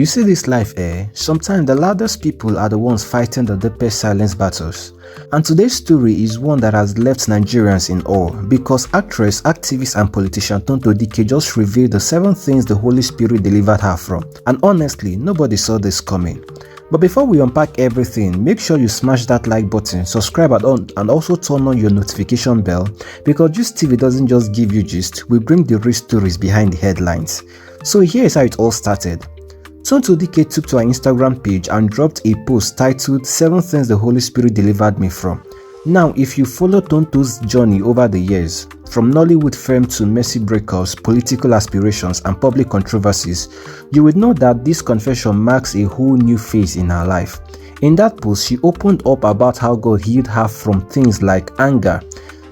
You see this life, sometimes the loudest people are the ones fighting the deepest silence battles. And today's story is one that has left Nigerians in awe because actress, activist and politician Tonto Dikeh just revealed the 7 things the Holy Spirit delivered her from. And honestly, nobody saw this coming. But before we unpack everything, make sure you smash that like button, subscribe and also turn on your notification bell because Gist TV doesn't just give you gist, we bring the real stories behind the headlines. So here is how it all started. Tonto Dikeh took to her Instagram page and dropped a post titled 7 things the Holy Spirit delivered me from. Now, if you follow Tonto's journey over the years, from Nollywood fame to messy breakups, political aspirations and public controversies, you would know that this confession marks a whole new phase in her life. In that post, she opened up about how God healed her from things like anger.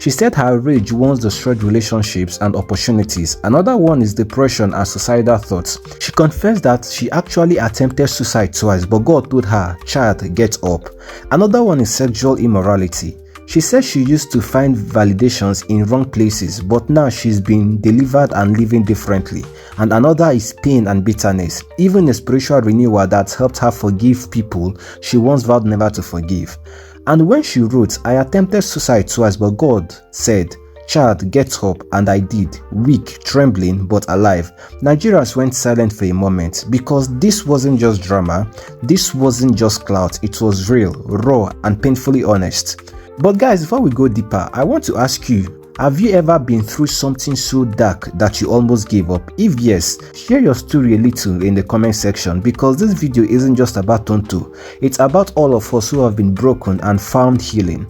She said her rage once destroyed relationships and opportunities. Another one is depression and suicidal thoughts. She confessed that she actually attempted suicide twice, but God told her, "Child, get up." Another one is sexual immorality. She said she used to find validations in wrong places, but now she's been delivered and living differently. And another is pain and bitterness, even a spiritual renewal that helped her forgive people she once vowed never to forgive. And when she wrote, "I attempted suicide twice, but God said, 'Child, get up,' and I did, weak, trembling, but alive," Nigerians went silent for a moment because this wasn't just drama, this wasn't just clout, it was real, raw, and painfully honest. But guys, before we go deeper, I want to ask you, have you ever been through something so dark that you almost gave up? If yes, share your story a little in the comment section because this video isn't just about Tonto, it's about all of us who have been broken and found healing.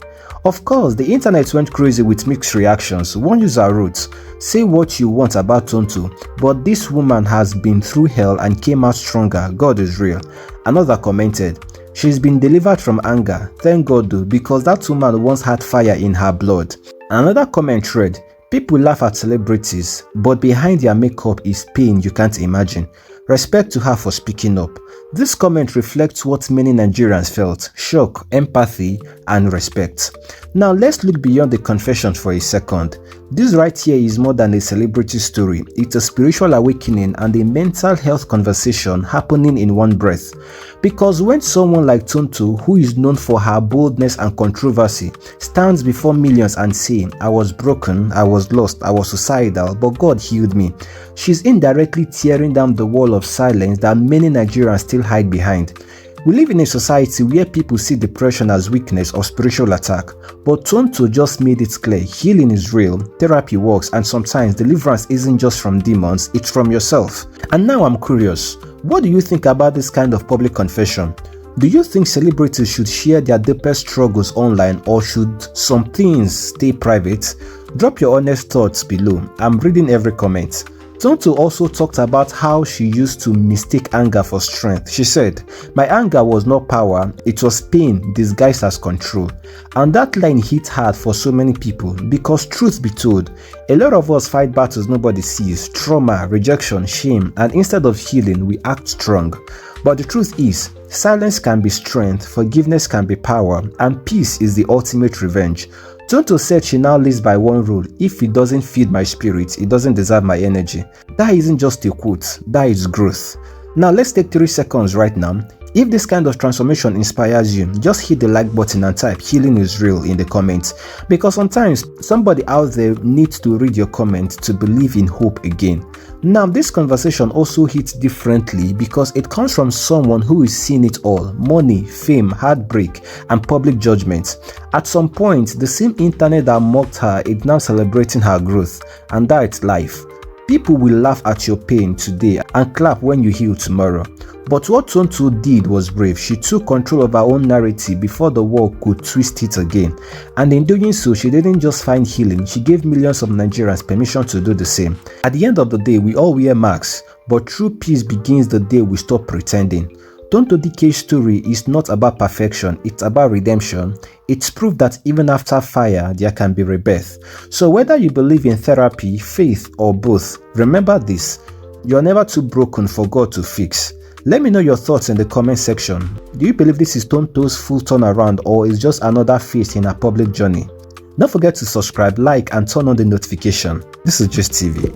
Of course, the internet went crazy with mixed reactions. One user wrote, "Say what you want about Tonto, but this woman has been through hell and came out stronger. God is real." Another commented, "She's been delivered from anger. Thank God though, because that woman once had fire in her blood." Another comment read, "People laugh at celebrities, but behind their makeup is pain you can't imagine. Respect to her for speaking up." This comment reflects what many Nigerians felt: shock, empathy, and respect. Now let's look beyond the confession for a second. This right here is more than a celebrity story. It's a spiritual awakening and a mental health conversation happening in one breath. Because when someone like Tonto, who is known for her boldness and controversy, stands before millions and says, "I was broken, I was lost, I was suicidal, but God healed me," she's indirectly tearing down the wall of silence that many Nigerians still hide behind. We live in a society where people see depression as weakness or spiritual attack, but Tonto just made it clear healing is real, therapy works, and sometimes deliverance isn't just from demons, it's from yourself. And now I'm curious, what do you think about this kind of public confession? Do you think celebrities should share their deepest struggles online, or should some things stay private? Drop your honest thoughts below. I'm reading every comment. Tonto also talked about how she used to mistake anger for strength. She said, "My anger was not power, it was pain disguised as control." And that line hit hard for so many people because truth be told, a lot of us fight battles nobody sees, trauma, rejection, shame, and instead of healing, we act strong. But the truth is, silence can be strength, forgiveness can be power, and peace is the ultimate revenge. Tonto said she now lives by one rule: if it doesn't feed my spirit, it doesn't deserve my energy. That isn't just a quote, that is growth. Now let's take 3 seconds right now. If this kind of transformation inspires you, just hit the like button and type "healing is real" in the comments, because sometimes somebody out there needs to read your comment to believe in hope again. Now this conversation also hits differently because it comes from someone who is seeing it all: money, fame, heartbreak, and public judgment. At some point, the same internet that mocked her is now celebrating her growth, and that's life. People will laugh at your pain today and clap when you heal tomorrow. But what Tonto did was brave. She took control of her own narrative before the world could twist it again. And in doing so, she didn't just find healing, she gave millions of Nigerians permission to do the same. At the end of the day, we all wear masks, but true peace begins the day we stop pretending. Tonto Dikeh's story is not about perfection, it's about redemption. It's proof that even after fire, there can be rebirth. So whether you believe in therapy, faith, or both, remember this: you're never too broken for God to fix. Let me know your thoughts in the comment section. Do you believe this is Tonto's full turnaround, or is just another phase in her public journey? Don't forget to subscribe, like, and turn on the notification. This is Gist TV.